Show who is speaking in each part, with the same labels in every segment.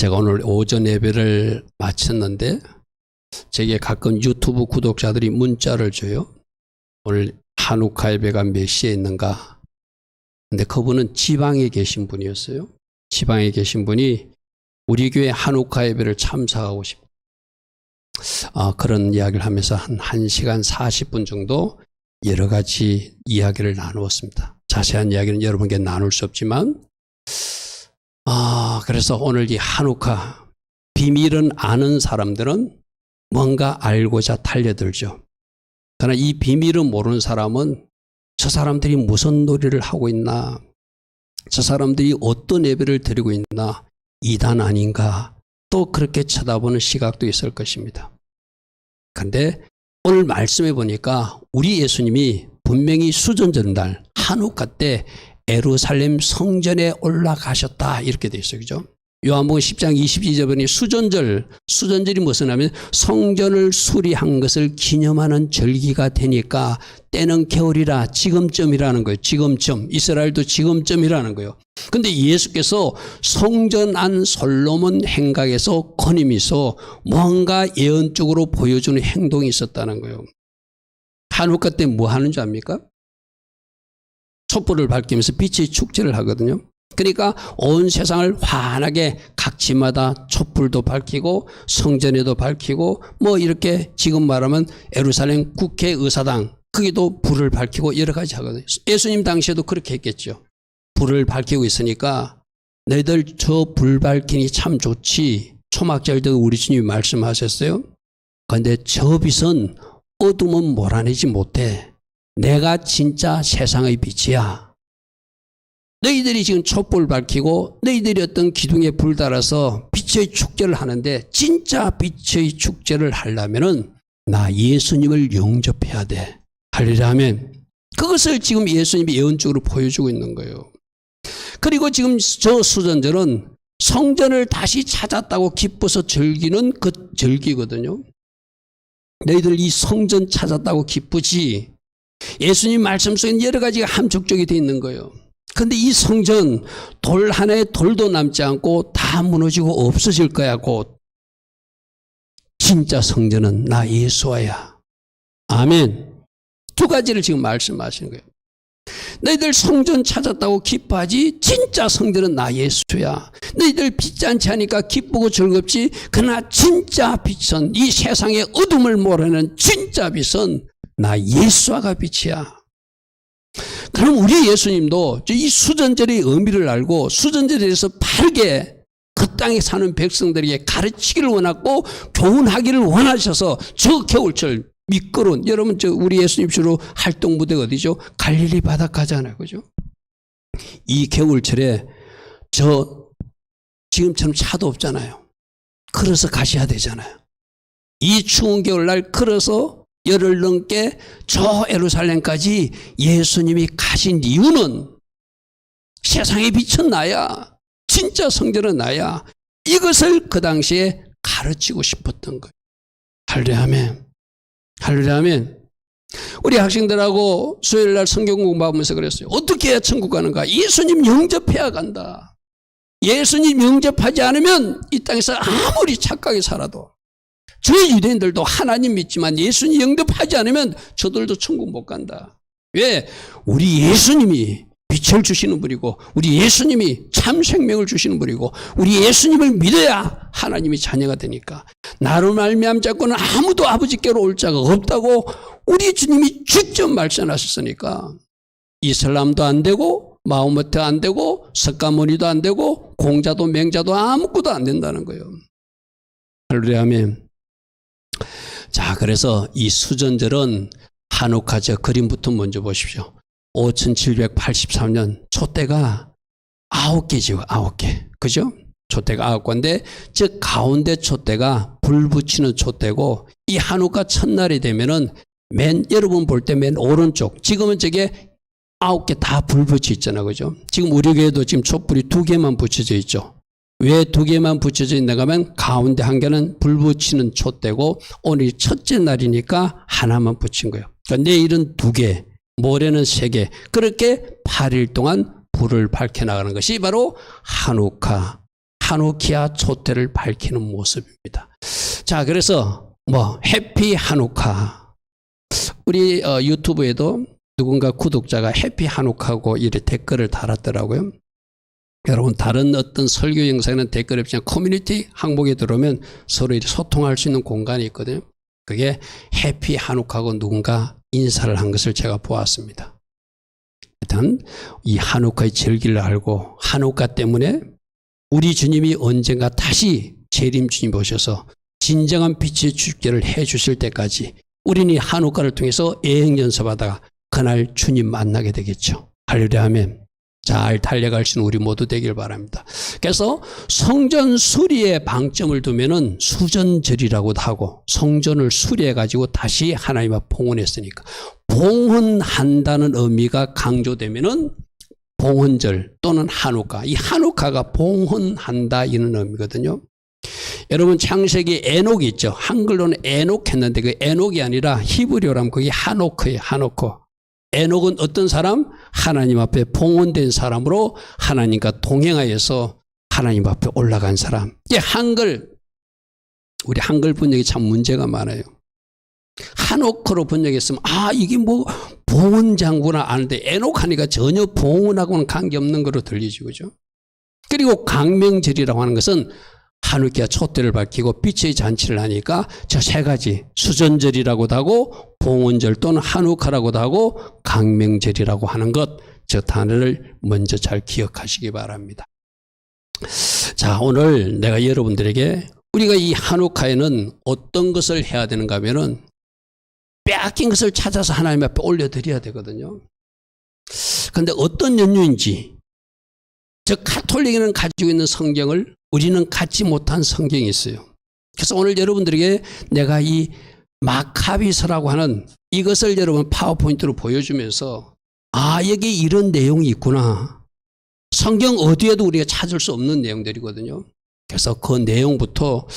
Speaker 1: 제가 오늘 오전 예배를 마쳤는데 제게 가끔 유튜브 구독자들이 문자를 줘요. 오늘 한우카 예배가 몇 시에 있는가. 근데 그분은 지방에 계신 분이었어요. 지방에 계신 분이 우리 교회 한우카 예배를 참석하고 싶다. 그런 이야기를 하면서 한 1시간 40분 정도 여러 가지 이야기를 나누었습니다. 자세한 이야기는 여러분께 나눌 수 없지만 그래서 오늘 이 한우카 비밀은 아는 사람들은 뭔가 알고자 달려들죠. 그러나 이 비밀을 모르는 사람은 저 사람들이 무슨 놀이를 하고 있나, 저 사람들이 어떤 예배를 드리고 있나, 이단 아닌가, 또 그렇게 쳐다보는 시각도 있을 것입니다. 그런데 오늘 말씀해 보니까 우리 예수님이 분명히 수전전날 한우카 때 예루살렘 성전에 올라가셨다 이렇게 되어 있어요. 그죠? 요한복음 10장 22절에 보니 수전절이 무슨 하면 성전을 수리한 것을 기념하는 절기가 되니까 때는 겨울이라 지금쯤이라는 거예요. 지금쯤. 이스라엘도 지금쯤이라는 거예요. 근데 예수께서 성전 안 솔로몬 행각에서 건임이 있어 뭔가 예언적으로 보여주는 행동이 있었다는 거예요. 한우카 때 뭐 하는 줄 압니까? 촛불을 밝히면서 빛의 축제를 하거든요. 그러니까 온 세상을 환하게 각 집마다 촛불도 밝히고 성전에도 밝히고 뭐 이렇게 지금 말하면 예루살렘 국회의사당 거기도 불을 밝히고 여러 가지 하거든요. 예수님 당시에도 그렇게 했겠죠. 불을 밝히고 있으니까 너희들 저 불 밝히니 참 좋지. 초막절 때 우리 주님이 말씀하셨어요. 그런데 저 빛은 어둠은 몰아내지 못해. 내가 진짜 세상의 빛이야. 너희들이 지금 촛불 밝히고 너희들이 어떤 기둥에 불 달아서 빛의 축제를 하는데 진짜 빛의 축제를 하려면은 나 예수님을 영접해야 돼. 할렐루야. 그것을 지금 예수님이 예언적으로 보여주고 있는 거예요. 그리고 지금 저 수전절은 성전을 다시 찾았다고 기뻐서 즐기는 그 절기거든요. 너희들 이 성전 찾았다고 기쁘지. 예수님 말씀 속에 여러 가지가 함축적이 되어 있는 거예요. 그런데 이 성전 돌 하나에 돌도 남지 않고 다 무너지고 없어질 거야 곧. 진짜 성전은 나 예수와야. 아멘. 두 가지를 지금 말씀하시는 거예요. 너희들 성전 찾았다고 기뻐하지 진짜 성전은 나 예수야. 너희들 빛잔치 하니까 기쁘고 즐겁지 그러나 진짜 빛은 이 세상의 어둠을 몰아내는 진짜 빛은 나 예수와가 빛이야. 그럼 우리 예수님도 이 수전절의 의미를 알고 수전절에 대해서 바르게 그 땅에 사는 백성들에게 가르치기를 원하고 교훈하기를 원하셔서 저 겨울철 미끄러운 여러분 우리 예수님 주로 활동 무대가 어디죠? 갈릴리 바닷가잖아요. 그죠? 이 겨울철에 지금처럼 차도 없잖아요. 걸어서 가셔야 되잖아요. 이 추운 겨울날 걸어서 열흘 넘게 저 예루살렘까지 예수님이 가신 이유는 세상의 빛은 나야. 진짜 성전은 나야. 이것을 그 당시에 가르치고 싶었던 거예요. 할렐루야. 할렐루야. 우리 학생들하고 수요일날 성경 공부하면서 그랬어요. 어떻게 해야 천국 가는가? 예수님 영접해야 간다. 예수님 영접하지 않으면 이 땅에서 아무리 착하게 살아도 저 유대인들도 하나님 믿지만 예수님 영접하지 않으면 저들도 천국 못 간다. 왜? 우리 예수님이 빛을 주시는 분이고 우리 예수님이 참 생명을 주시는 분이고 우리 예수님을 믿어야 하나님이 자녀가 되니까 나로 말미암지 않고는 아무도 아버지께로 올 자가 없다고 우리 주님이 직접 말씀하셨으니까 이슬람도 안 되고 마호메트 안 되고 석가모니도 안 되고 공자도 맹자도 아무것도 안 된다는 거예요. 할렐루야. 아멘. 자, 그래서 이 수전절은 한우카 저 그림부터 먼저 보십시오. 5783년 촛대가 9개죠. 9개. 그죠? 촛대가 9개인데 저 가운데 촛대가 불 붙이는 촛대고 이 한우카 첫날이 되면은 여러분 볼 때 맨 오른쪽 지금은 저게 9개 다 불 붙여 있잖아요. 그죠? 지금 우리 교회도 지금 촛불이 2개만 붙여져 있죠. 왜 2개만 붙여져 있는가 하면 가운데 한 개는 불 붙이는 촛대고 오늘이 첫째 날이니까 하나만 붙인 거예요. 그러니까 내일은 2개, 모레는 3개. 그렇게 8일 동안 불을 밝혀나가는 것이 바로 한우카 하누키아 촛대를 밝히는 모습입니다. 자, 그래서 해피 하누카. 우리 유튜브에도 누군가 구독자가 해피 하누카고 이렇게 댓글을 달았더라고요. 여러분, 다른 어떤 설교 영상에는 댓글 없지만 커뮤니티 항목에 들어오면 서로 소통할 수 있는 공간이 있거든요. 그게 해피 하누카고 누군가 인사를 한 것을 제가 보았습니다. 일단 이 하누카의 절기를 알고 하누카 때문에 우리 주님이 언젠가 다시 재림 주님 오셔서 진정한 빛의 축제를 해 주실 때까지 우리는 이 하누카를 통해서 예행 연습하다가 그날 주님 만나게 되겠죠. 할렐루야 아멘. 잘 달려갈 수 있는 우리 모두 되길 바랍니다. 그래서 성전 수리에 방점을 두면은 수전절이라고도 하고 성전을 수리해 가지고 다시 하나님 앞 봉헌했으니까 봉헌한다는 의미가 강조되면은 봉헌절 또는 하누카, 이 하누카가 봉헌한다 이런 의미거든요. 여러분, 창세기 에녹이 있죠. 한글로는 에녹 했는데 그 에녹이 아니라 히브리어로 하면 그게 하노크예요. 하노크. 에녹은 어떤 사람? 하나님 앞에 봉헌된 사람으로 하나님과 동행하여서 하나님 앞에 올라간 사람. 이게 우리 한글 번역이 참 문제가 많아요. 하노크로 번역했으면 이게 봉헌장구나 아는데 에녹 하니까 전혀 봉헌하고는 관계없는 거로 들리죠. 그죠? 그리고 강명절이라고 하는 것은 하누키아 촛대를 밝히고 빛의 잔치를 하니까 저 세 가지 수전절이라고도 하고 봉헌절 또는 하누카라고도 하고 강명절이라고 하는 것, 저 단어를 먼저 잘 기억하시기 바랍니다. 자, 오늘 내가 여러분들에게 우리가 이 하누카에는 어떤 것을 해야 되는가 하면은 빼앗긴 것을 찾아서 하나님 앞에 올려드려야 되거든요. 그런데 어떤 연유인지, 저 가톨릭에는 가지고 있는 성경을 우리는 갖지 못한 성경이 있어요. 그래서 오늘 여러분들에게 내가 이 마카비서라고 하는 이것을 여러분 파워포인트로 보여주면서 여기 이런 내용이 있구나. 성경 어디에도 우리가 찾을 수 없는 내용들이거든요. 그래서 그 내용부터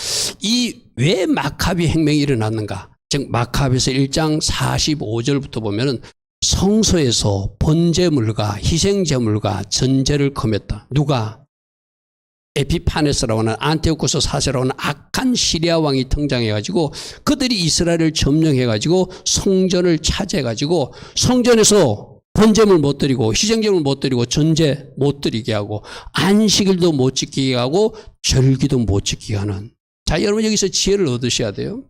Speaker 1: 왜 마카비 혁명이 일어났는가. 즉 마카비서 1장 45절부터 보면은 성소에서 번제물과 희생제물과 전제를 금했다. 누가? 에피파네스라고 하는 안티오코스 4세라고 하는 악한 시리아 왕이 등장해가지고 그들이 이스라엘을 점령해가지고 성전을 차지해가지고 성전에서 번제물 못 드리고 희생제물 못 드리고 전제 못 드리게 하고 안식일도 못 지키게 하고 절기도 못 지키게 하는. 자, 여러분 여기서 지혜를 얻으셔야 돼요.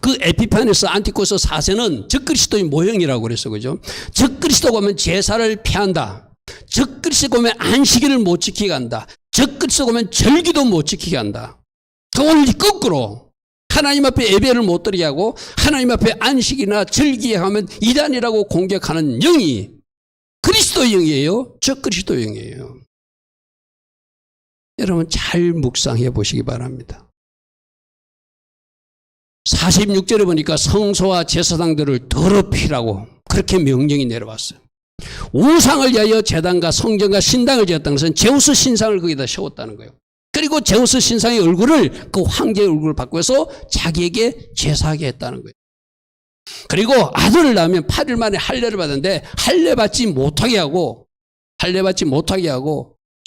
Speaker 1: 그 에피파네스 안티코스 4세는 적그리스도의 모형이라고 그랬어. 그죠? 적그리스도가 오면 제사를 피한다. 적그리스도가 오면 안식일을 못 지키게 한다. 적그리스도가 오면 절기도 못 지키게 한다. 오늘 거꾸로 하나님 앞에 예배를 못 드리게 하고 하나님 앞에 안식이나 절기에 하면 이단이라고 공격하는 영이 그리스도의 영이에요? 적그리스도의 영이에요? 여러분 잘 묵상해 보시기 바랍니다. 46절에 보니까 성소와 제사장들을 더럽히라고 그렇게 명령이 내려왔어요. 우상을 위하여 제단과 성전과 신당을 지었다는 것은 제우스 신상을 거기다 세웠다는 거예요. 그리고 제우스 신상의 얼굴을 그 황제의 얼굴을 바꿔서 자기에게 제사하게 했다는 거예요. 그리고 아들을 낳으면 8일 만에 할례를 받았는데 할례 받지 못하게 하고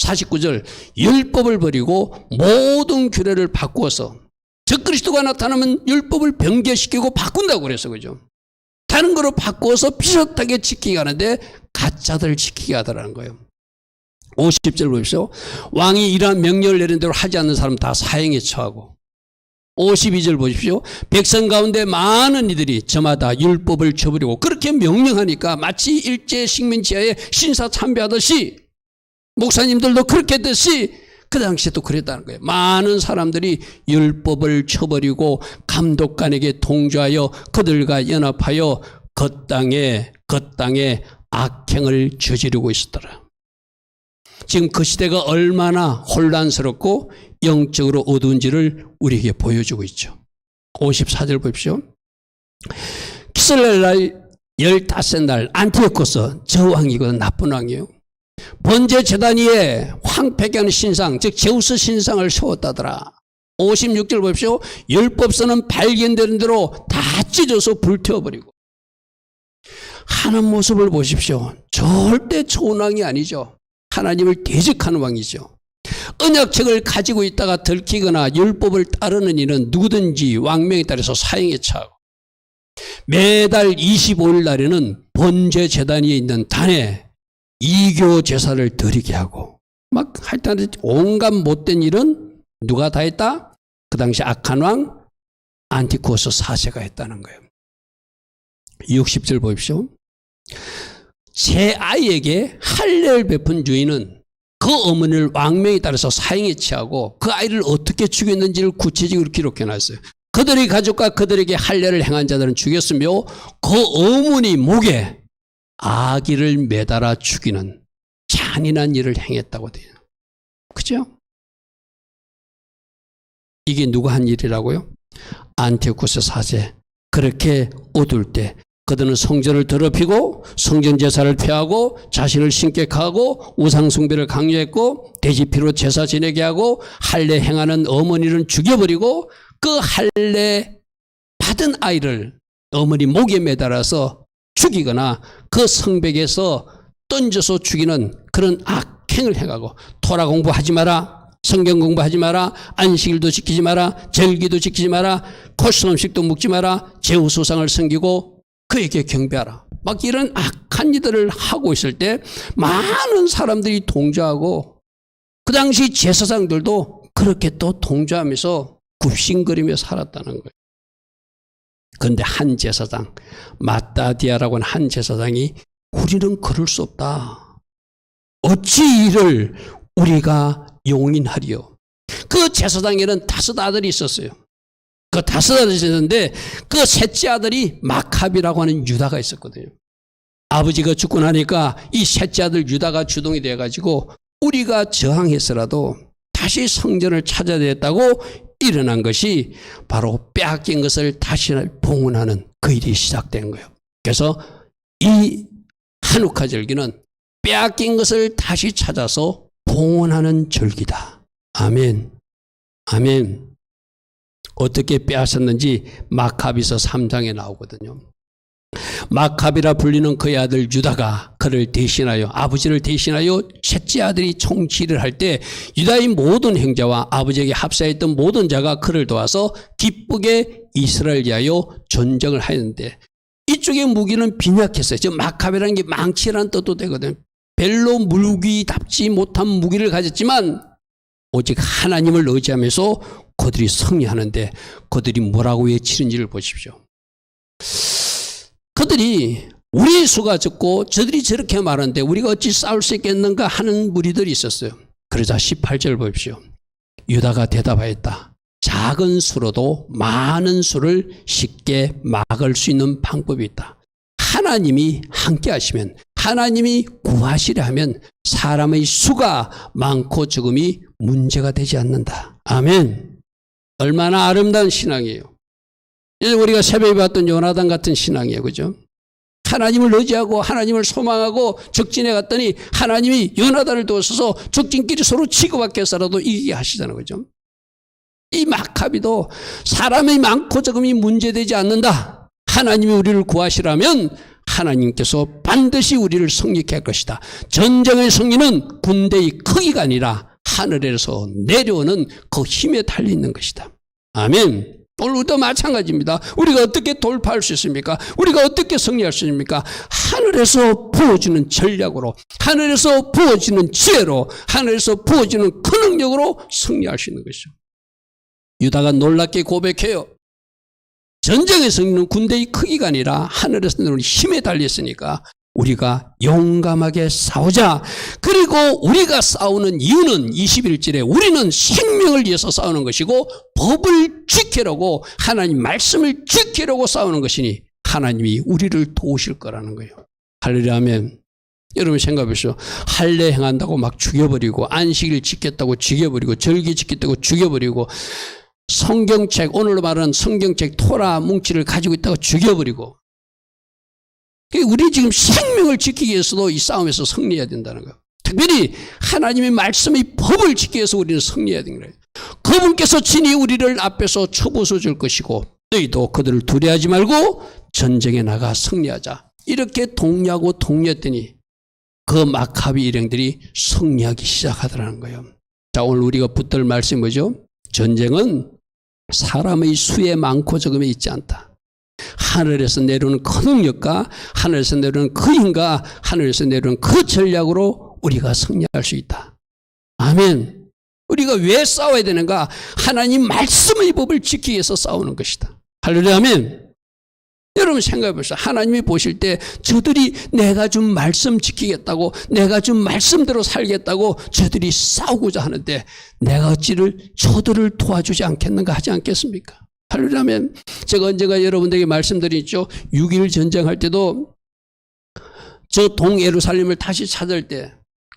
Speaker 1: 49절 율법을 버리고 모든 규례를 바꾸어서 적그리스도가 나타나면 율법을 변개시키고 바꾼다고 그랬어. 그죠? 다른 거로 바꿔서 비슷하게 지키게 하는데 가짜들 지키게 하더라는 거예요. 50절 보십시오. 왕이 이러한 명령을 내린 대로 하지 않는 사람 다 사형에 처하고 52절 보십시오. 백성 가운데 많은 이들이 저마다 율법을 저버리고 그렇게 명령하니까 마치 일제 식민지하에 신사 참배하듯이 목사님들도 그렇게 했듯이 그 당시에 또 그랬다는 거예요. 많은 사람들이 율법을 쳐버리고 감독관에게 동조하여 그들과 연합하여 그 땅에 악행을 저지르고 있었더라. 지금 그 시대가 얼마나 혼란스럽고 영적으로 어두운지를 우리에게 보여주고 있죠. 54절 보십시오. 기슬렐날 15날 안티오코스 저 왕이거든. 나쁜 왕이에요. 번제 제단 위에 황폐케 하는 신상, 즉 제우스 신상을 세웠다더라. 56절 보십시오. 율법서는 발견되는 대로 다 찢어서 불태워버리고 하는 모습을 보십시오. 절대 좋은 왕이 아니죠. 하나님을 대적하는 왕이죠. 언약책을 가지고 있다가 들키거나 율법을 따르는 이는 누구든지 왕명에 따라서 사형에 처하고 매달 25일 날에는 번제 제단 위에 있는 단에 이교 제사를 드리게 하고 막 하여튼 온갖 못된 일은 누가 다 했다? 그 당시 악한 왕 안티쿠스 4세가 했다는 거예요. 60절 보십시오. 제 아이에게 할례를 베푼 주인은 그 어머니를 왕명에 따라서 사형에 처하고 그 아이를 어떻게 죽였는지를 구체적으로 기록해놨어요. 그들의 가족과 그들에게 할례를 행한 자들은 죽였으며 그 어머니 목에 아기를 매달아 죽이는 잔인한 일을 행했다고 돼요. 그죠? 이게 누가 한 일이라고요? 안티오쿠스 4세. 그렇게 어두울 때 그들은 성전을 더럽히고 성전 제사를 폐하고 자신을 신격하고 우상 숭배를 강요했고 돼지피로 제사 지내게 하고 할례 행하는 어머니를 죽여버리고 그 할례 받은 아이를 어머니 목에 매달아서 죽이거나 그 성벽에서 던져서 죽이는 그런 악행을 해가고 토라 공부하지 마라, 성경 공부하지 마라, 안식일도 지키지 마라, 절기도 지키지 마라, 코스 음식도 먹지 마라, 제후 수상을 섬기고 그에게 경배하라. 막 이런 악한 일들을 하고 있을 때 많은 사람들이 동조하고 그 당시 제사장들도 그렇게 또 동조하면서 굽신거리며 살았다는 거예요. 그런데 한 제사장, 마따디아라고 하는 한 제사장이 우리는 그럴 수 없다. 어찌 이를 우리가 용인하리요. 그 제사장에는 5 아들이 있었어요. 그 5 아들이 있었는데 그 셋째 아들이 마카비라고 하는 유다가 있었거든요. 아버지가 죽고 나니까 이 셋째 아들 유다가 주동이 돼가지고 우리가 저항했으라도 다시 성전을 찾아야 되겠다고 일어난 것이 바로 빼앗긴 것을 다시 봉헌하는 그 일이 시작된 거예요. 그래서 이 한우카 절기는 빼앗긴 것을 다시 찾아서 봉헌하는 절기다. 아멘. 아멘. 어떻게 빼앗았는지 마카비서 3장에 나오거든요. 마카비라 불리는 그의 아들 유다가 그를 대신하여 아버지를 대신하여 셋째 아들이 총치를 할 때 유다의 모든 형제와 아버지에게 합사했던 모든 자가 그를 도와서 기쁘게 이스라엘을 위하여 전쟁을 하였는데 이쪽의 무기는 빈약했어요. 저 마카비라는 게 망치라는 뜻도 되거든요. 별로 무기답지 못한 무기를 가졌지만 오직 하나님을 의지하면서 그들이 승리하는데 그들이 뭐라고 외치는지를 보십시오. 그들이 우리 수가 적고 저들이 저렇게 말하는데 우리가 어찌 싸울 수 있겠는가 하는 무리들이 있었어요. 그러자 18절 보십시오. 유다가 대답하였다. 작은 수로도 많은 수를 쉽게 막을 수 있는 방법이 있다. 하나님이 함께 하시면 하나님이 구하시려 하면 사람의 수가 많고 적음이 문제가 되지 않는다. 아멘. 얼마나 아름다운 신앙이에요. 우리가 새벽에 봤던 요나단 같은 신앙이에요. 그죠? 하나님을 의지하고 하나님을 소망하고 적진에 갔더니 하나님이 요나단을 도와서 적진끼리 서로 치고받겨서라도 이기게 하시잖아요. 그죠? 이 마카비도 사람이 많고 적음이 문제되지 않는다. 하나님이 우리를 구하시라면 하나님께서 반드시 우리를 승리케 할 것이다. 전쟁의 승리는 군대의 크기가 아니라 하늘에서 내려오는 그 힘에 달려있는 것이다. 아멘. 오늘도 마찬가지입니다. 우리가 어떻게 돌파할 수 있습니까? 우리가 어떻게 승리할 수 있습니까? 하늘에서 부어지는 전략으로, 하늘에서 부어지는 지혜로, 하늘에서 부어지는 그 능력으로 승리할 수 있는 것이죠. 유다가 놀랍게 고백해요. 전쟁의 승리는 군대의 크기가 아니라 하늘에서 내려오는 힘에 달렸으니까 우리가 용감하게 싸우자. 그리고 우리가 싸우는 이유는 21절에 우리는 생명을 위해서 싸우는 것이고 법을 지키려고 하나님 말씀을 지키려고 싸우는 것이니 하나님이 우리를 도우실 거라는 거예요. 할렐루야 아멘. 여러분 생각해 보시오. 할례 행한다고 막 죽여버리고 안식일 지켰다고 죽여버리고 절기 지켰다고 죽여버리고 성경책 오늘로 말하는 성경책 토라 뭉치를 가지고 있다고 죽여버리고 우리 지금 생명을 지키기 위해서도 이 싸움에서 승리해야 된다는 거예요. 특별히 하나님의 말씀의 법을 지키기 위해서 우리는 승리해야 되는 거예요. 그분께서 친히 우리를 앞에서 쳐부숴 줄 것이고 너희도 그들을 두려워하지 말고 전쟁에 나가 승리하자. 이렇게 독려하고 독려했더니 그 마카비 일행들이 승리하기 시작하더라는 거예요. 자, 오늘 우리가 붙들 말씀이 뭐죠? 전쟁은 사람의 수에 많고 적음에 있지 않다. 하늘에서 내려오는 그 능력과 하늘에서 내려오는 그 힘과 하늘에서 내려오는 그 전략으로 우리가 승리할 수 있다. 아멘. 우리가 왜 싸워야 되는가? 하나님 말씀의 법을 지키기 위해서 싸우는 것이다. 할렐루야. 아멘. 여러분 생각해 보세요. 하나님이 보실 때 저들이 내가 준 말씀 지키겠다고, 내가 준 말씀대로 살겠다고 저들이 싸우고자 하는데 내가 어찌를 저들을 도와주지 않겠는가 하지 않겠습니까? 할렐루야. 아멘. 제가 언제가 여러분들에게 말씀드렸죠. 6.1 전쟁할 때도 저 동예루살렘을 다시 찾을 때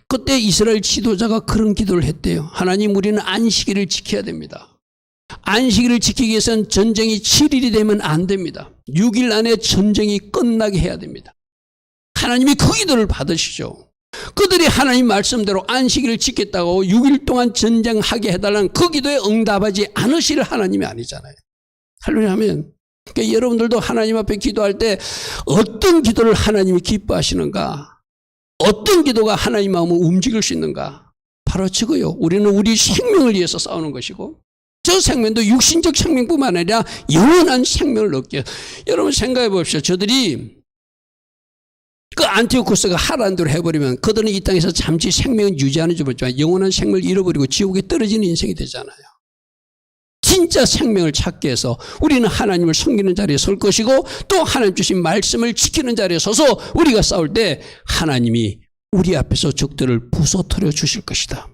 Speaker 1: 그때 이스라엘 지도자가 그런 기도를 했대요. 하나님, 우리는 안식일을 지켜야 됩니다. 안식일을 지키기 위해서는 전쟁이 7일이 되면 안 됩니다. 6일 안에 전쟁이 끝나게 해야 됩니다. 하나님이 그 기도를 받으시죠. 그들이 하나님 말씀대로 안식일을 지켰다고 6일 동안 전쟁하게 해달라는 그 기도에 응답하지 않으실 하나님이 아니잖아요. 할렐루야. 하면 그러니까 여러분들도 하나님 앞에 기도할 때 어떤 기도를 하나님이 기뻐하시는가, 어떤 기도가 하나님 마음을 움직일 수 있는가, 바로 저거요. 우리는 우리 생명을 위해서 싸우는 것이고, 저 생명도 육신적 생명뿐만 아니라 영원한 생명을 얻게. 여러분 생각해 보십시오. 저들이 그 안티오쿠스가 하라는 대로 해버리면 그들은 이 땅에서 잠시 생명을 유지하는 줄 모르지만 영원한 생명을 잃어버리고 지옥에 떨어지는 인생이 되잖아요. 진짜 생명을 찾기 위해서 우리는 하나님을 섬기는 자리에 설 것이고, 또 하나님 주신 말씀을 지키는 자리에 서서 우리가 싸울 때 하나님이 우리 앞에서 적들을 부서뜨려 주실 것이다.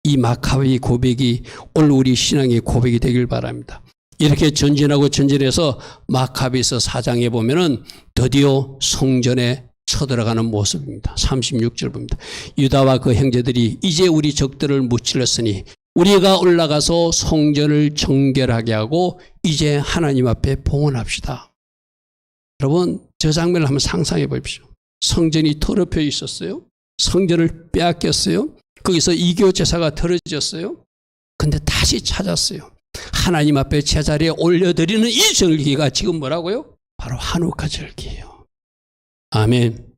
Speaker 1: 이 마카베의 고백이 오늘 우리 신앙의 고백이 되길 바랍니다. 이렇게 전진하고 전진해서 마카베에서 4장에 보면은 드디어 성전에 쳐들어가는 모습입니다. 36절 봅니다. 유다와 그 형제들이 이제 우리 적들을 무찔렀으니 우리가 올라가서 성전을 정결하게 하고 이제 하나님 앞에 봉헌합시다. 여러분, 저 장면을 한번 상상해 보십시오. 성전이 더럽혀 있었어요. 성전을 빼앗겼어요. 거기서 이교 제사가 드러졌어요. 근데 다시 찾았어요. 하나님 앞에 제자리에 올려드리는 이 절기가 지금 뭐라고요? 바로 한우카 절기예요. 아멘.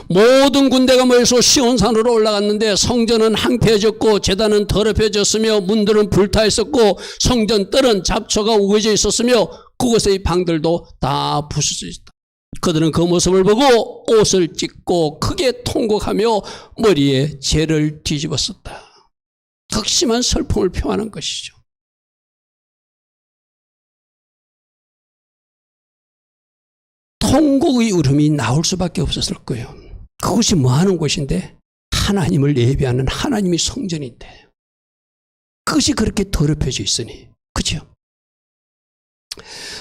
Speaker 1: 모든 군대가 모여서 시온산으로 올라갔는데 성전은 황폐해졌고 제단은 더럽혀졌으며 문들은 불타 있었고 성전 뜰은 잡초가 우거져 있었으며 그곳의 방들도 다 부서져 있다. 그들은 그 모습을 보고 옷을 찢고 크게 통곡하며 머리에 재를 뒤집었었다. 극심한 슬픔을 표하는 것이죠. 통곡의 울음이 나올 수밖에 없었을 거예요. 그것이 뭐 하는 곳인데? 하나님을 예배하는 하나님의 성전인데. 그것이 그렇게 더럽혀져 있으니. 그죠?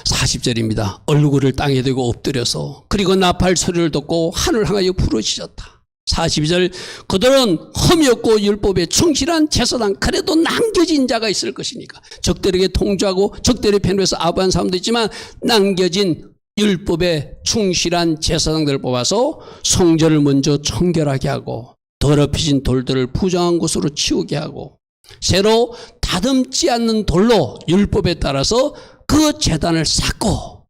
Speaker 1: 40절입니다. 얼굴을 땅에 대고 엎드려서 그리고 나팔 소리를 듣고 하늘 향하여 부르짖었다. 42절, 그들은 흠이 없고 율법에 충실한 제사장, 그래도 남겨진 자가 있을 것이니까. 적들에게 통주하고 적들의 편에서 아부한 사람도 있지만 남겨진 율법에 충실한 제사장들을 뽑아서 성전을 먼저 청결하게 하고 더럽혀진 돌들을 부정한 곳으로 치우게 하고 새로 다듬지 않는 돌로 율법에 따라서 그 제단을 쌓고,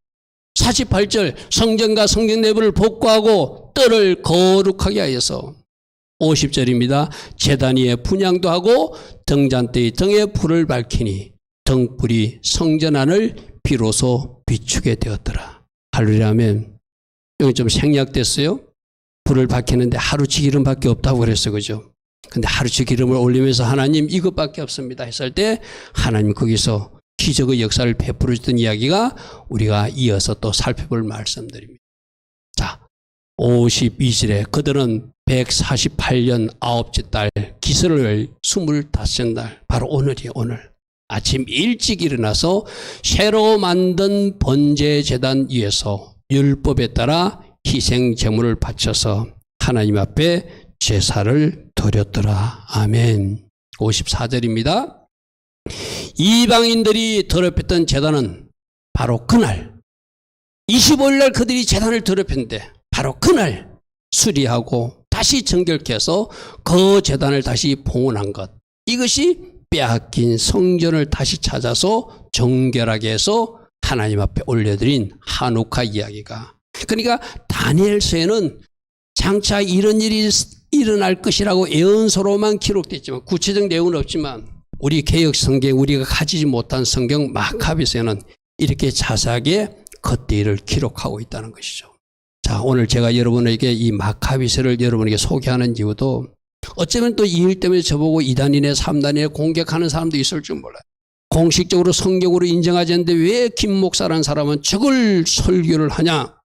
Speaker 1: 48절, 성전과 성전 내부를 복구하고 뜰을 거룩하게 하여서, 50절입니다. 제단 위에 분향도 하고 등잔대의 등에 불을 밝히니 등불이 성전 안을 비로소 비추게 되었더라. 할렐루야. 아멘. 여기 좀 생략됐어요. 불을 밝히는데 하루치 기름밖에 없다고 그랬어요. 그죠? 근데 하루치 기름을 올리면서 하나님 이것밖에 없습니다 했을 때 하나님 거기서 기적의 역사를 베풀어 주던 이야기가 우리가 이어서 또 살펴볼 말씀드립니다. 자, 52절에 그들은 148년 9째 달 기슬을 25날, 바로 오늘이에요. 오늘 아침 일찍 일어나서 새로 만든 번제 제단 위에서 율법에 따라 희생 제물을 바쳐서 하나님 앞에 제사를 드렸더라. 아멘. 54절입니다. 이방인들이 더럽혔던 제단은 바로 그날 25일 날 그들이 제단을 더럽혔는데 바로 그날 수리하고 다시 정결케 해서 그 제단을 다시 봉헌한 것, 이것이 빼앗긴 성전을 다시 찾아서 정결하게 해서 하나님 앞에 올려드린 한우카 이야기가. 그러니까 다니엘서에는 장차 이런 일이 일어날 것이라고 예언서로만 기록됐지만 구체적 내용은 없지만 우리 개역 성경 우리가 가지지 못한 성경 마카비서에는 이렇게 자세하게 그때 일을 기록하고 있다는 것이죠. 자, 오늘 제가 여러분에게 이 마카비서를 여러분에게 소개하는 이유도 어쩌면 또 이 일 때문에 저보고 2단이네 3단이네 공격하는 사람도 있을 줄 몰라요. 공식적으로 성경으로 인정하지 않는데 왜 김 목사라는 사람은 저걸 설교를 하냐.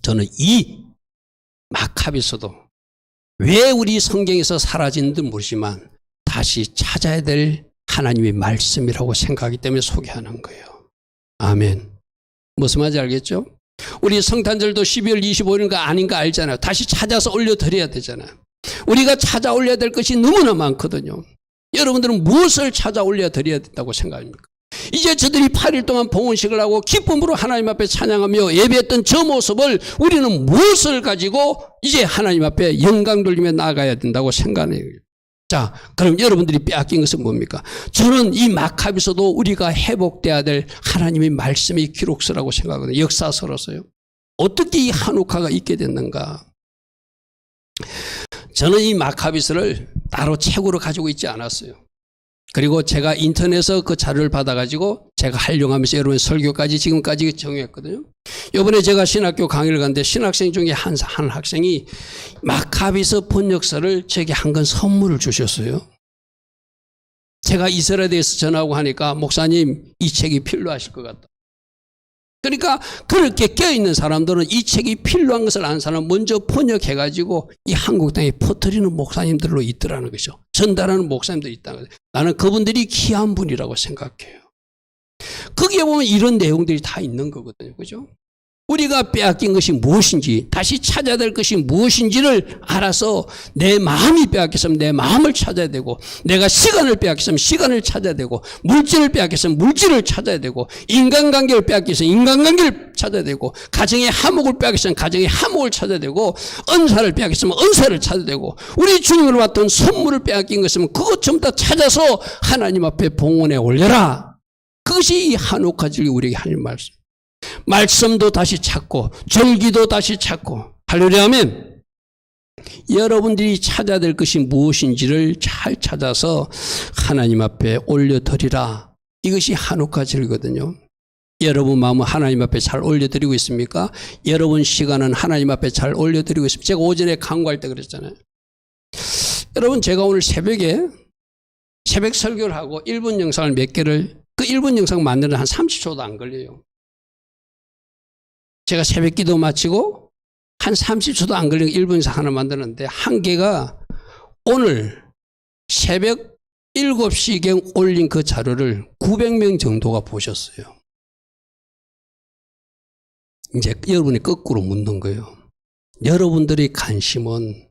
Speaker 1: 저는 이 마카비서도 왜 우리 성경에서 사라진 듯 모르지만 다시 찾아야 될 하나님의 말씀이라고 생각하기 때문에 소개하는 거예요. 아멘. 무슨 말인지 알겠죠? 우리 성탄절도 12월 25일인가 아닌가 알잖아요. 다시 찾아서 올려드려야 되잖아요. 우리가 찾아 올려야 될 것이 너무나 많거든요. 여러분들은 무엇을 찾아 올려드려야 된다고 생각합니까? 이제 저들이 8일 동안 봉헌식을 하고 기쁨으로 하나님 앞에 찬양하며 예배했던 저 모습을 우리는 무엇을 가지고 이제 하나님 앞에 영광 돌리며 나아가야 된다고 생각해요. 자, 그럼 여러분들이 빼앗긴 것은 뭡니까? 저는 이 마카비서도 우리가 회복돼야 될 하나님의 말씀의 기록서라고 생각하거든요. 역사서로서요. 어떻게 이 한옥화가 있게 됐는가? 저는 이 마카비서를 따로 책으로 가지고 있지 않았어요. 그리고 제가 인터넷에서 그 자료를 받아가지고 제가 활용하면서 여러분 설교까지 지금까지 정했거든요. 이번에 제가 신학교 강의를 갔는데 신학생 중에 한 학생이 마카비서 번역서를 제게 한 권 선물을 주셨어요. 제가 이스라엘에서 전하고 하니까 목사님 이 책이 필요하실 것 같다. 그러니까 그렇게 껴있는 사람들은 이 책이 필요한 것을 아는 사람은 먼저 번역해가지고 이 한국 땅에 퍼뜨리는 목사님들로 있더라는 것이죠. 전달하는 목사님들이 있다는 거죠. 나는 그분들이 귀한 분이라고 생각해요. 거기에 보면 이런 내용들이 다 있는 거거든요. 그죠? 우리가 빼앗긴 것이 무엇인지, 다시 찾아야 될 것이 무엇인지를 알아서 내 마음이 빼앗겼으면 내 마음을 찾아야 되고, 내가 시간을 빼앗겼으면 시간을 찾아야 되고, 물질을 빼앗겼으면 물질을 찾아야 되고, 인간관계를 빼앗겼으면 인간관계를 찾아야 되고, 가정의 화목을 빼앗겼으면 가정의 화목을 찾아야 되고, 은사를 빼앗겼으면 은사를 찾아야 되고, 우리 주님으로 왔던 선물을 빼앗긴 것이면 그것 전부 다 찾아서 하나님 앞에 봉헌에 올려라. 그것이 이 한옥화 절기 우리에게 하는 말씀. 말씀도 다시 찾고 절기도 다시 찾고 할렐루야 아멘. 여러분들이 찾아야 될 것이 무엇인지를 잘 찾아서 하나님 앞에 올려드리라. 이것이 한옥화 절기거든요. 여러분 마음은 하나님 앞에 잘 올려드리고 있습니까? 여러분 시간은 하나님 앞에 잘 올려드리고 있습니까? 제가 오전에 강구할 때 그랬잖아요. 여러분 제가 오늘 새벽에 새벽 설교를 하고 1분 영상을 몇 개를 그 1분 영상 만드는 한 30초도 안 걸려요. 제가 새벽 기도 마치고 한 30초도 안 걸리고 1분 영상 하나 만드는데 한 개가 오늘 새벽 7시경 올린 그 자료를 900명 정도가 보셨어요. 이제 여러분이 거꾸로 묻는 거예요. 여러분들의 관심은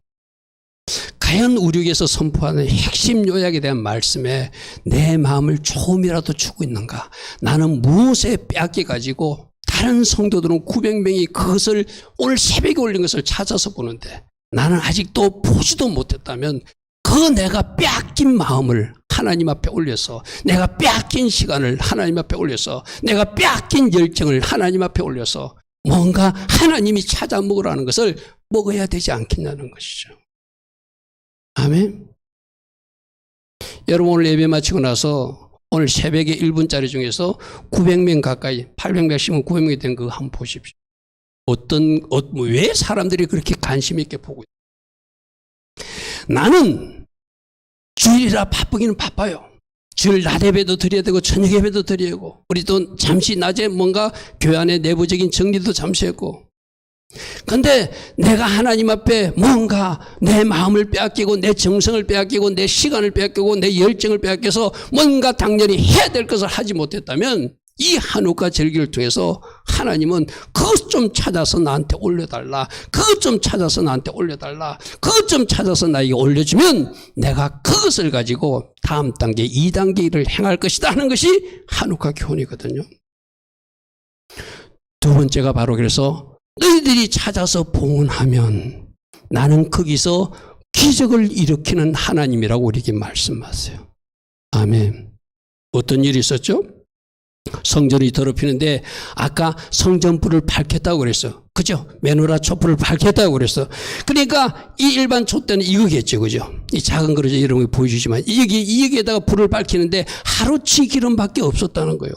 Speaker 1: 과연 우리에게서 선포하는 핵심 요약에 대한 말씀에 내 마음을 조금이라도 주고 있는가? 나는 무엇에 빼앗겨가지고 다른 성도들은 900명이 그것을 오늘 새벽에 올린 것을 찾아서 보는데 나는 아직도 보지도 못했다면 그 내가 빼앗긴 마음을 하나님 앞에 올려서 내가 빼앗긴 시간을 하나님 앞에 올려서 내가 빼앗긴 열정을 하나님 앞에 올려서 뭔가 하나님이 찾아 먹으라는 것을 먹어야 되지 않겠냐는 것이죠. 아멘. 여러분 오늘 예배 마치고 나서 오늘 새벽에 1분짜리 중에서 900명 가까이 800명씩은 900명이 된 거 한번 보십시오. 왜 사람들이 그렇게 관심 있게 보고 있어요? 나는 주일이라 바쁘기는 바빠요. 주일 낮 예배도 드려야 되고 저녁 예배도 드려야 되고 우리 또 잠시 낮에 뭔가 교회 안에 내부적인 정리도 잠시 했고 근데 내가 하나님 앞에 뭔가 내 마음을 빼앗기고 내 정성을 빼앗기고 내 시간을 빼앗기고 내 열정을 빼앗겨서 뭔가 당연히 해야 될 것을 하지 못했다면 이 한옥과 절기를 통해서 하나님은 그것 좀 찾아서 나한테 올려달라. 그것 좀 찾아서 나한테 올려달라. 그것 좀 찾아서 나에게 올려주면 내가 그것을 가지고 다음 단계 2단계를 행할 것이다 하는 것이 한옥과 교훈이거든요. 두 번째가 바로 그래서 너희들이 찾아서 봉헌하면 나는 거기서 기적을 일으키는 하나님이라고 우리에게 말씀하세요. 아멘. 어떤 일이 있었죠? 성전이 더럽히는데 아까 성전불을 밝혔다고 그랬어. 그죠? 메노라 촛불을 밝혔다고 그랬어. 그러니까 이 일반 촛대는 이거겠죠. 그죠? 이 작은 그릇에 여러분이 보여주지만 여기에다가 불을 밝히는데 하루치 기름밖에 없었다는 거예요.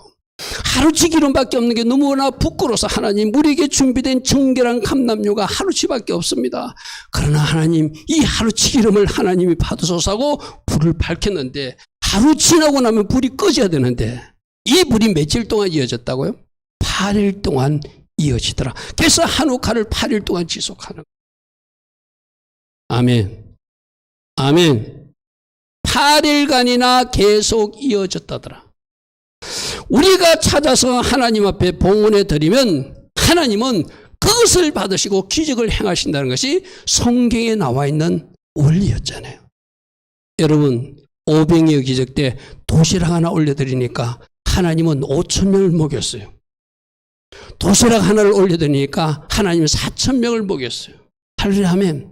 Speaker 1: 하루치 기름밖에 없는 게 너무나 부끄러워서 하나님 우리에게 준비된 정결한 감람료가 하루치밖에 없습니다. 그러나 하나님 이 하루치 기름을 하나님이 받으소서 하고 불을 밝혔는데 하루 지나고 나면 불이 꺼져야 되는데 이 불이 며칠 동안 이어졌다고요? 8일 동안 이어지더라. 그래서 한우카를 8일 동안 지속하는 거예요. 아멘. 아멘. 8일간이나 계속 이어졌다더라. 우리가 찾아서 하나님 앞에 봉헌해 드리면 하나님은 그것을 받으시고 기적을 행하신다는 것이 성경에 나와 있는 원리였잖아요. 여러분 500여 기적 때 도시락 하나 올려드리니까 하나님은 5,000명을 먹였어요. 도시락 하나를 올려드리니까 하나님은 4,000명을 먹였어요. 할렐루야 하면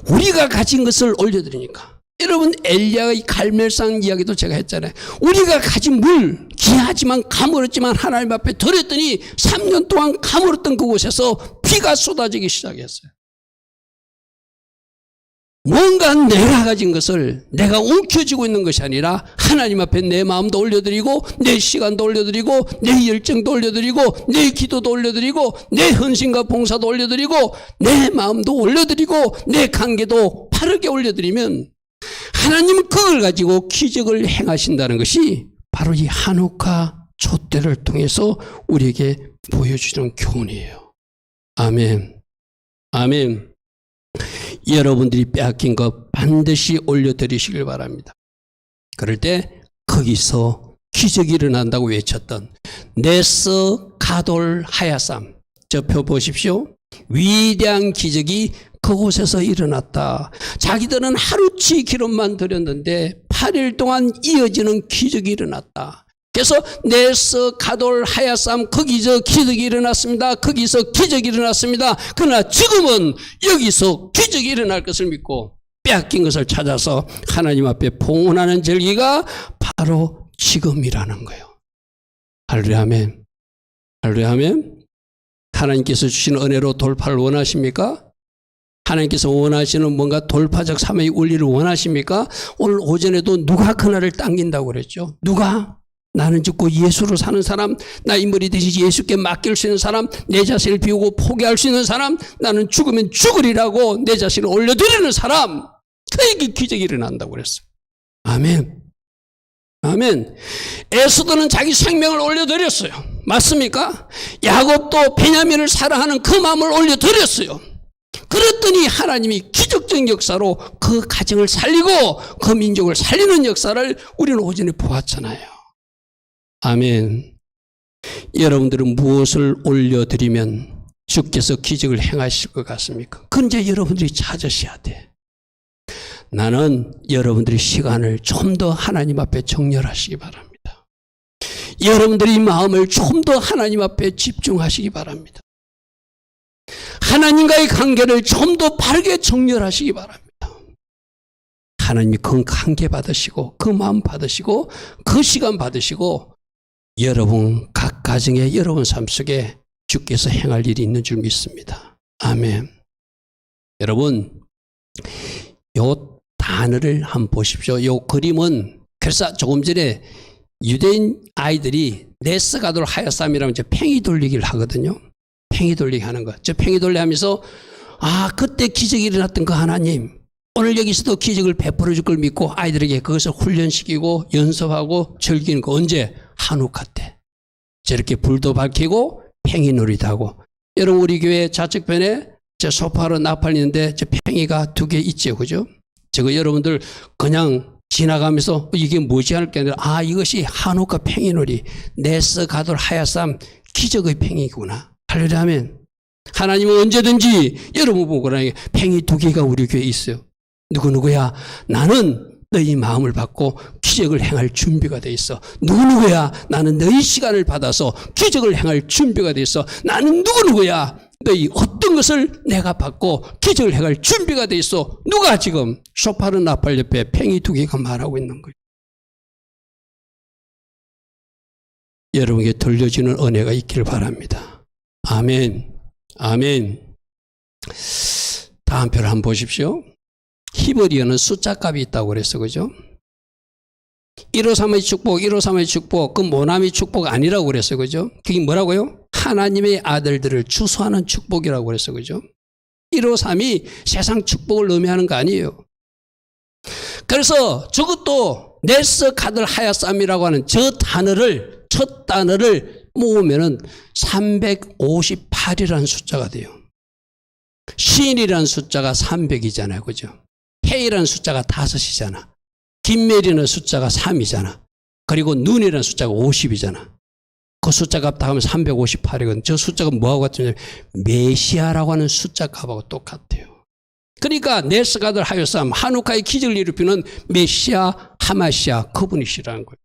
Speaker 1: 우리가 가진 것을 올려드리니까 여러분 엘리야의 갈멜산 이야기도 제가 했잖아요. 우리가 가진 물 귀하지만 가물었지만 하나님 앞에 드렸더니 3년 동안 가물었던 그곳에서 비가 쏟아지기 시작했어요. 뭔가 내가 가진 것을 내가 움켜쥐고 있는 것이 아니라 하나님 앞에 내 마음도 올려드리고 내 시간도 올려드리고 내 열정도 올려드리고 내 기도도 올려드리고 내 헌신과 봉사도 올려드리고 내 마음도 올려드리고 내 관계도 바르게 올려드리면 하나님은 그걸 가지고 기적을 행하신다는 것이 바로 이 한우카 촛대를 통해서 우리에게 보여주는 교훈이에요. 아멘. 아멘. 여러분들이 빼앗긴 것 반드시 올려드리시길 바랍니다. 그럴 때 거기서 기적이 일어난다고 외쳤던 네스 가돌 하야삼, 저 표 보십시오. 위대한 기적이 그곳에서 일어났다. 자기들은 하루치 기름만 드렸는데 8일 동안 이어지는 기적이 일어났다. 그래서 네스 가돌 하야삼 거기서 기적이 일어났습니다. 거기서 기적이 일어났습니다. 그러나 지금은 여기서 기적이 일어날 것을 믿고 빼앗긴 것을 찾아서 하나님 앞에 봉헌하는 절기가 바로 지금이라는 거예요. 할렐루야 아멘. 할렐루야 아멘. 하나님께서 주신 은혜로 돌파를 원하십니까? 하나님께서 원하시는 뭔가 돌파적 삶의 원리를 원하십니까? 오늘 오전에도 누가 그날을 당긴다고 그랬죠? 누가? 나는 죽고 예수로 사는 사람, 나 인물이 되시지 예수께 맡길 수 있는 사람, 내 자신을 비우고 포기할 수 있는 사람, 나는 죽으면 죽으리라고 내 자신을 올려드리는 사람, 그에게 기적이 일어난다고 그랬어요. 아멘. 아멘. 에스더는 자기 생명을 올려드렸어요. 맞습니까? 야곱도 베냐민을 사랑하는 그 마음을 올려드렸어요. 그랬더니 하나님이 기적적 역사로 그 가정을 살리고 그 민족을 살리는 역사를 우리는 오전에 보았잖아요. 아멘. 여러분들은 무엇을 올려드리면 주께서 기적을 행하실 것 같습니까? 그건 이제 여러분들이 찾으셔야 돼. 나는 여러분들의 시간을 좀 더 하나님 앞에 정렬하시기 바랍니다. 여러분들의 마음을 좀 더 하나님 앞에 집중하시기 바랍니다. 하나님과의 관계를 좀 더 바르게 정렬하시기 바랍니다. 하나님이 그 관계 받으시고 그 마음 받으시고 그 시간 받으시고 여러분 각 가정에 여러분 삶 속에 주께서 행할 일이 있는 줄 믿습니다. 아멘. 여러분 요 단어를 한번 보십시오. 요 그림은 그래서 조금 전에 유대인 아이들이 네스가돌 하야삼이라면 이제 팽이 돌리기를 하거든요. 팽이 돌리기 하는 거. 저 팽이 돌리 하면서 그때 기적이 일어났던 그 하나님 오늘 여기서도 기적을 베풀어 줄 걸 믿고 아이들에게 그것을 훈련시키고 연습하고 즐기는 거 언제? 한우카 때. 저렇게 불도 밝히고 팽이 놀이도 하고. 여러분 우리 교회 좌측편에 저 소파로 나팔리는데 저 팽이가 2개 있죠. 그죠? 저거 여러분들 그냥 지나가면서 이게 뭐지 할 게 아니라 이것이 한우카 팽이 놀이 네스 가돌 하야삼 기적의 팽이구나. 할렐루야 아멘. 하나님은 언제든지 여러분 보고 팽이 2개가 우리 교회에 있어요. 누구누구야? 나는 너희 마음을 받고 기적을 행할 준비가 돼 있어. 누구누구야? 나는 너희 시간을 받아서 기적을 행할 준비가 돼 있어. 나는 누구누구야? 너희 어떤 것을 내가 받고 기적을 행할 준비가 돼 있어. 누가 지금 소파르 나팔 옆에 팽이 2개가 말하고 있는 거예요. 여러분에게 들려지는 은혜가 있기를 바랍니다. 아멘. 아멘. 다음 표를 한번 보십시오. 히브리어는 숫자 값이 있다고 그랬어. 그죠? 153의 축복, 153의 축복, 그 모남이 축복 아니라고 그랬어요. 그죠? 그게 뭐라고요? 하나님의 아들들을 추수하는 축복이라고 그랬어요. 그죠? 153이 세상 축복을 의미하는 거 아니에요. 그래서 저것도 네스 가들 하야쌈이라고 하는 저 단어를, 첫 단어를 모으면은 358이라는 숫자가 돼요. 신이라는 숫자가 300이잖아요. 그죠? 해이라는 숫자가 5이잖아. 김멜이라는 숫자가 3이잖아. 그리고 눈이라는 숫자가 50이잖아. 그 숫자 값 다 하면 358이거든. 저 숫자가 뭐하고 같으냐면 메시아라고 하는 숫자 값하고 똑같아요. 그러니까 네스가들 하요쌈, 하누카의 기적을 일으키는 메시아, 하마시아 그분이시라는 거예요.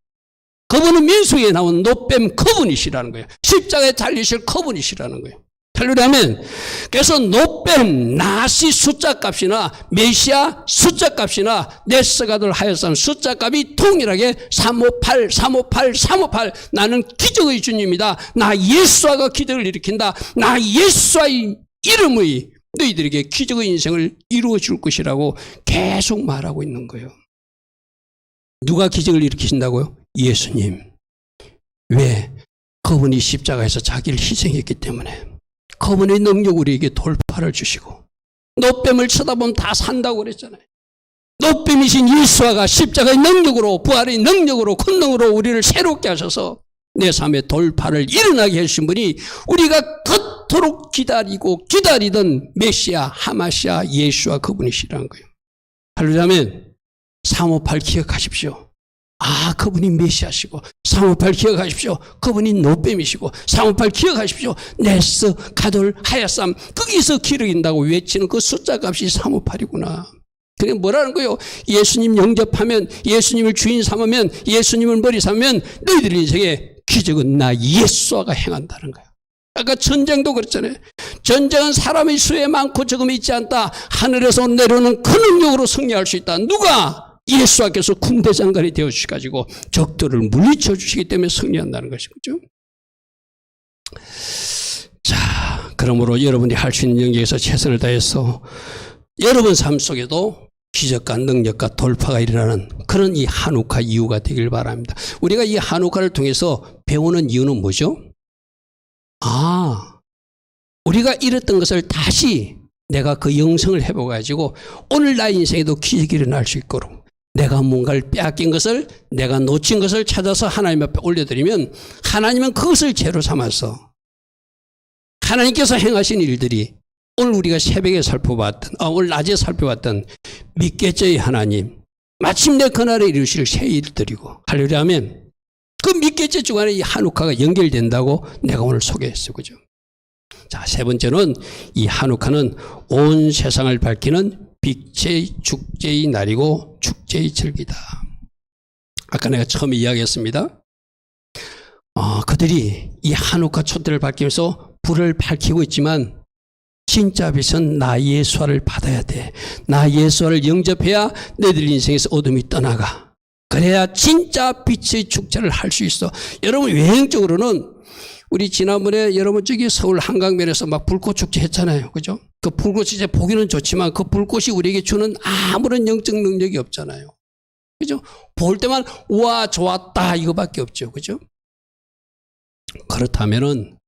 Speaker 1: 그분은 민수기에 나온 노뱀 그분이시라는 거예요. 십자가에 달리실 그분이시라는 거예요. 할렐루야면 그래서 노뱀 나시 숫자 값이나 메시아 숫자 값이나 네스가들 하였삼 숫자 값이 동일하게 358, 358, 358 나는 기적의 주님이다. 나 예수아가 기적을 일으킨다. 나 예수아의 이름의 너희들에게 기적의 인생을 이루어 줄 것이라고 계속 말하고 있는 거예요. 누가 기적을 일으키신다고요? 예수님. 왜? 그분이 십자가에서 자기를 희생했기 때문에. 그분의 능력 우리에게 돌파를 주시고 노뱀을 쳐다보면 다 산다고 그랬잖아요. 노뱀이신 예수아가 십자가의 능력으로 부활의 능력으로 권능으로 우리를 새롭게 하셔서 내 삶의 돌파를 일어나게 해주신 분이 우리가 그토록 기다리고 기다리던 메시아 하마시아 예수아 그분이시라는 거예요. 할렐루야면 358 기억하십시오. 아, 그분이 메시아시고 358 기억하십시오. 그분이 노뱀이시고 358 기억하십시오. 네스 가돌 하야쌈 거기서 기록인다고 외치는 그 숫자 값이 358이구나. 그게 뭐라는 거예요? 예수님 영접하면, 예수님을 주인 삼으면, 예수님을 머리 삼으면 너희들 인생에 기적은 나 예수아가 행한다는 거예요. 아까 전쟁도 그랬잖아요. 전쟁은 사람의 수에 많고 적음이 있지 않다. 하늘에서 내려오는 그 능력으로 승리할 수 있다. 누가? 예수께서 군대장관이 되어주셔가지고 적들을 물리쳐 주시기 때문에 승리한다는 것이죠. 자, 그러므로 여러분이 할 수 있는 영역에서 최선을 다해서 여러분 삶 속에도 기적과 능력과 돌파가 일어나는 그런 이 한우카 이유가 되길 바랍니다. 우리가 이 한우카를 통해서 배우는 이유는 뭐죠? 아, 우리가 잃었던 것을 다시 내가 그 영성을 해보가지고 오늘 나의 인생에도 기적이 일어날 수 있도록 내가 뭔가를 빼앗긴 것을, 내가 놓친 것을 찾아서 하나님 앞에 올려드리면 하나님은 그것을 죄로 삼아서 하나님께서 행하신 일들이 오늘 우리가 새벽에 살펴봤던, 오늘 낮에 살펴봤던 믿겠죠의 하나님, 마침내 그날에 이루실 새 일들이고 할렐루야면 그 믿겠죠 주간에 이 한우카가 연결된다고 내가 오늘 소개했어요. 그죠? 자, 세 번째는 이 한우카는 온 세상을 밝히는 빛의 축제의 날이고 축제의 절기다. 아까 내가 처음에 이야기했습니다. 그들이 이 한우카 촛대를 밝히면서 불을 밝히고 있지만 진짜 빛은 나 예수아를 받아야 돼. 나 예수아를 영접해야 너희들 인생에서 어둠이 떠나가. 그래야 진짜 빛의 축제를 할 수 있어. 여러분 외형적으로는 우리 지난번에 여러분 저기 서울 한강변에서 막 불꽃 축제 했잖아요. 그죠? 그 불꽃이 이제 보기는 좋지만 그 불꽃이 우리에게 주는 아무런 영적 능력이 없잖아요. 그죠? 볼 때만 우와 좋았다 이거밖에 없죠. 그죠? 그렇다면은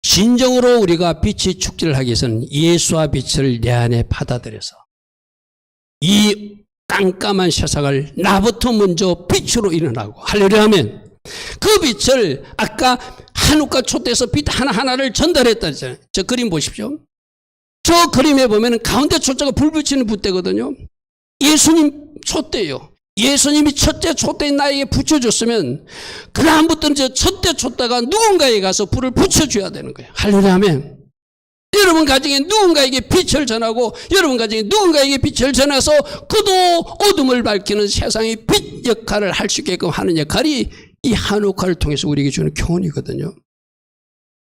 Speaker 1: 진정으로 우리가 빛의 축제를 하기 위해서는 예수와 빛을 내 안에 받아들여서 이 깜깜한 세상을 나부터 먼저 빛으로 일어나고 할렐루야 하면 그 빛을 아까 한우카 촛대에서 빛 하나하나를 전달했다 했잖아요. 저 그림 보십시오. 저 그림에 보면 가운데 촛대가 불 붙이는 붓대거든요. 예수님 촛대예요. 예수님이 첫째 촛대 나에게 붙여줬으면 그 다음부터는 저 첫째 촛대가 누군가에 가서 불을 붙여줘야 되는 거예요. 할렐루야 하면 여러분 가정에 누군가에게 빛을 전하고 여러분 가정에 누군가에게 빛을 전해서 그도 어둠을 밝히는 세상의 빛 역할을 할 수 있게끔 하는 역할이 이 한우카를 통해서 우리에게 주는 교훈이거든요.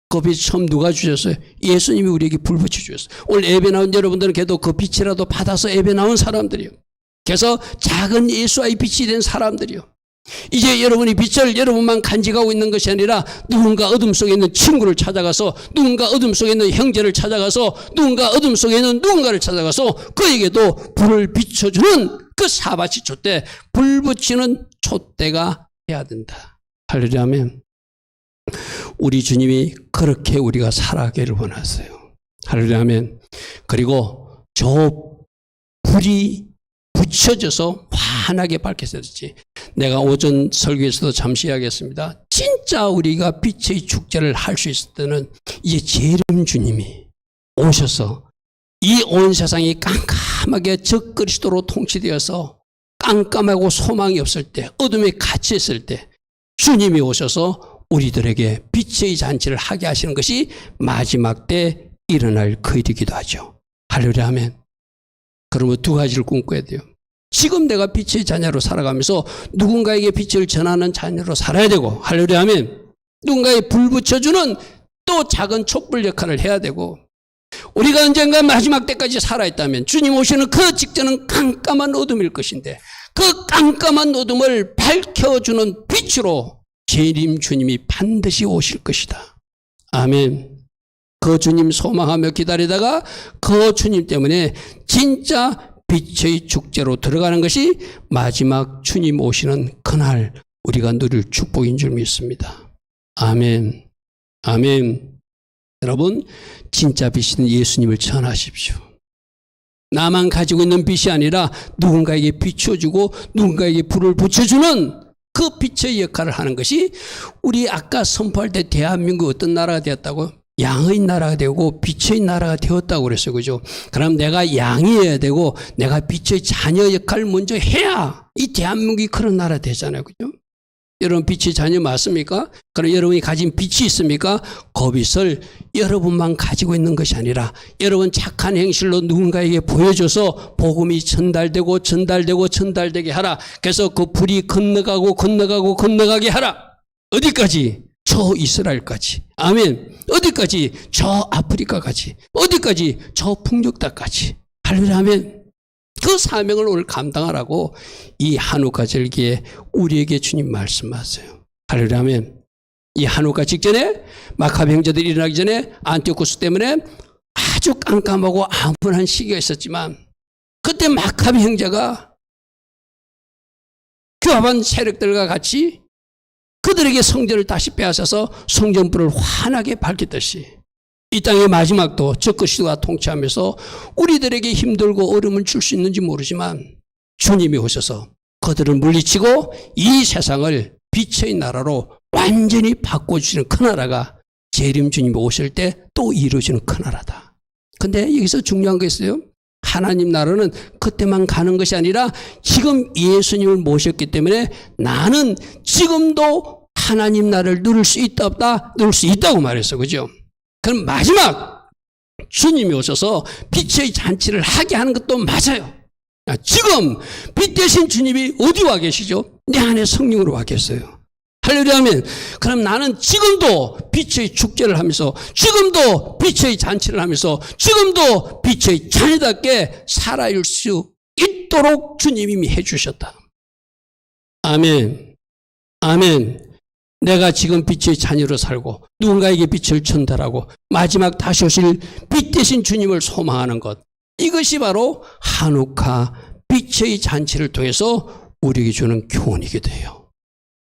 Speaker 1: 그 빛 처음 누가 주셨어요? 예수님이 우리에게 불 붙여주셨어요. 오늘 예배 나온 여러분들은 그래도 그 빛이라도 받아서 예배 나온 사람들이요. 그래서 작은 예수와의 빛이 된 사람들이요. 이제 여러분이 빛을 여러분만 간직하고 있는 것이 아니라 누군가 어둠 속에 있는 친구를 찾아가서, 누군가 어둠 속에 있는 형제를 찾아가서, 누군가 어둠 속에 있는 누군가를 찾아가서 그에게도 불을 비춰주는 그 사바시 촛대, 불 붙이는 촛대가 돼야 된다. 할렐루야. 아멘. 우리 주님이 그렇게 우리가 살아가기를 원하세요. 할렐루야. 아멘. 그리고 저 불이 붙여져서 환하게 밝혀졌지. 내가 오전 설교에서도 잠시 이야기했습니다. 진짜 우리가 빛의 축제를 할 수 있을 때는 이제 재림 주님이 오셔서 이 온 세상이 깜깜하게 적그리스도로 통치되어서 깜깜하고 소망이 없을 때, 어둠에 갇혀 있을 때 주님이 오셔서 우리들에게 빛의 잔치를 하게 하시는 것이 마지막 때 일어날 그 일이기도 하죠. 할렐루야. 아멘. 그러면 두 가지를 꿈꿔야 돼요. 지금 내가 빛의 자녀로 살아가면서 누군가에게 빛을 전하는 자녀로 살아야 되고, 할렐루야. 아멘. 누군가에 불 붙여주는 또 작은 촛불 역할을 해야 되고, 우리가 언젠가 마지막 때까지 살아있다면 주님 오시는 그 직전은 깜깜한 어둠일 것인데 그 깜깜한 어둠을 밝혀주는 빛으로 재림 주님이 반드시 오실 것이다. 아멘. 그 주님 소망하며 기다리다가 그 주님 때문에 진짜 빛의 축제로 들어가는 것이 마지막 주님 오시는 그날 우리가 누릴 축복인 줄 믿습니다. 아멘. 아멘. 여러분, 진짜 빛인 예수님을 전하십시오. 나만 가지고 있는 빛이 아니라 누군가에게 비춰주고 누군가에게 불을 붙여주는 그 빛의 역할을 하는 것이 우리 아까 선포할 때 대한민국 어떤 나라가 되었다고? 양의 나라가 되고 빛의 나라가 되었다고 그랬어요. 그죠? 그럼 내가 양이어야 되고 내가 빛의 자녀 역할을 먼저 해야 이 대한민국이 그런 나라 되잖아요. 그죠? 여러분 빛의 자녀 맞습니까? 그럼 여러분이 가진 빛이 있습니까? 그 빛을 여러분만 가지고 있는 것이 아니라 여러분 착한 행실로 누군가에게 보여줘서 복음이 전달되고 전달되고 전달되게 하라. 그래서 그 불이 건너가고 건너가고 건너가게 하라. 어디까지? 저 이스라엘까지. 아멘. 어디까지? 저 아프리카까지. 어디까지? 저 풍력 땅까지. 할렐루야. 아멘. 그 사명을 오늘 감당하라고 이 한우카 절기에 우리에게 주님 말씀하세요. 할렐루야. 아멘. 이 한우카 직전에 마카비 형제들이 일어나기 전에 안티오쿠스 때문에 아주 깜깜하고 암울한 시기가 있었지만 그때 마카비 형제가 교합한 세력들과 같이 그들에게 성전을 다시 빼앗아서 성전불을 환하게 밝혔듯이 이 땅의 마지막도 적그리스도가 통치하면서 우리들에게 힘들고 어려움을 줄 수 있는지 모르지만 주님이 오셔서 그들을 물리치고 이 세상을 빛의 나라로 완전히 바꿔주시는 그 나라가 재림 주님이 오실 때 또 이루어지는 그 나라다. 근데 여기서 중요한 게 있어요. 하나님 나라는 그때만 가는 것이 아니라 지금 예수님을 모셨기 때문에 나는 지금도 하나님 나라를 누릴 수 있다 없다? 누릴 수 있다고 말했어. 그죠? 그럼 마지막 주님이 오셔서 빛의 잔치를 하게 하는 것도 맞아요. 지금 빛 대신 주님이 어디 와 계시죠? 내 안에 성령으로 와 계세요. 할렐루야. 아멘. 그럼 나는 지금도 빛의 축제를 하면서 지금도 빛의 잔치를 하면서 지금도 빛의 자녀답게 살아갈 수 있도록 주님이 이미 해주셨다. 아멘. 아멘. 내가 지금 빛의 자녀로 살고 누군가에게 빛을 전달하고 마지막 다시 오실 빛 대신 주님을 소망하는 것, 이것이 바로 한우카 빛의 잔치를 통해서 우리에게 주는 교훈이기도 해요.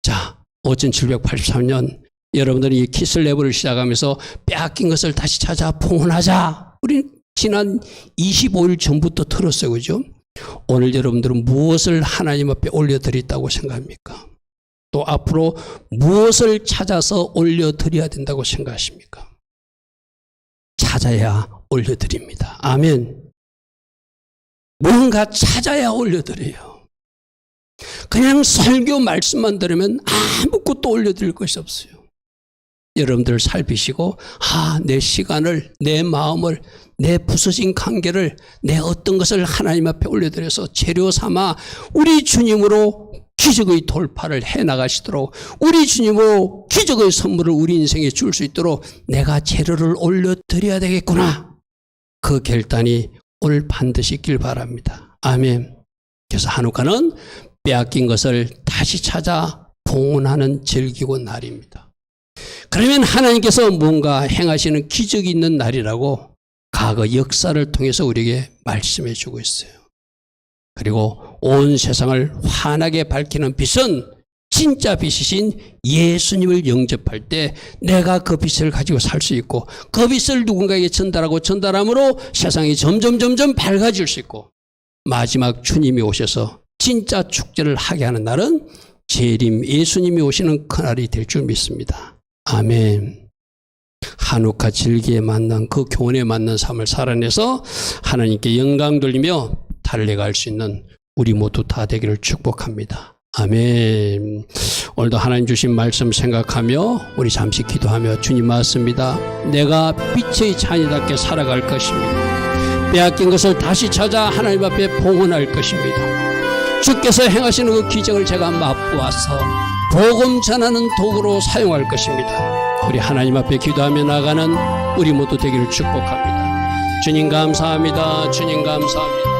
Speaker 1: 자, 5783년 여러분들이 이 키슬레브를 시작하면서 빼앗긴 것을 다시 찾아 봉헌하자. 우리 지난 25일 전부터 들었어요. 그죠? 오늘 여러분들은 무엇을 하나님 앞에 올려드렸다고 생각합니까? 또 앞으로 무엇을 찾아서 올려드려야 된다고 생각하십니까? 찾아야 올려드립니다. 아멘. 뭔가 찾아야 올려드려요. 그냥 설교 말씀만 들으면 아무것도 올려드릴 것이 없어요. 여러분들 살피시고 내 시간을, 내 마음을, 내 부서진 관계를, 내 어떤 것을 하나님 앞에 올려드려서 재료 삼아 우리 주님으로 기적의 돌파를 해나가시도록, 우리 주님으로 기적의 선물을 우리 인생에 줄 수 있도록 내가 재료를 올려드려야 되겠구나. 그 결단이 오늘 반드시 있길 바랍니다. 아멘. 그래서 한우카는 빼앗긴 것을 다시 다시 찾아 봉헌하는 절기고 날입니다. 그러면 하나님께서 뭔가 행하시는 기적이 있는 날이라고 과거 역사를 통해서 우리에게 말씀해 주고 있어요. 그리고 온 세상을 환하게 밝히는 빛은 진짜 빛이신 예수님을 영접할 때 내가 그 빛을 가지고 살 수 있고 그 빛을 누군가에게 전달함으로 세상이 점점 밝아질 수 있고 마지막 주님이 오셔서 진짜 축제를 하게 하는 날은 재림 예수님이 오시는 그날이 될 줄 믿습니다. 아멘. 한우카 절기에 만난 그 교훈에 맞는 삶을 살아내서 하나님께 영광 돌리며 달려갈 수 있는 우리 모두 다 되기를 축복합니다. 아멘. 오늘도 하나님 주신 말씀 생각하며 우리 잠시 기도하며 주님 맞습니다. 내가 빛의 자녀답게 살아갈 것입니다. 빼앗긴 것을 다시 찾아 하나님 앞에 봉헌할 것입니다. 주께서 행하시는 그 기적을 제가 맛보아서 복음 전하는 도구로 사용할 것입니다. 우리 하나님 앞에 기도하며 나가는 우리 모두 되기를 축복합니다. 주님 감사합니다. 주님 감사합니다.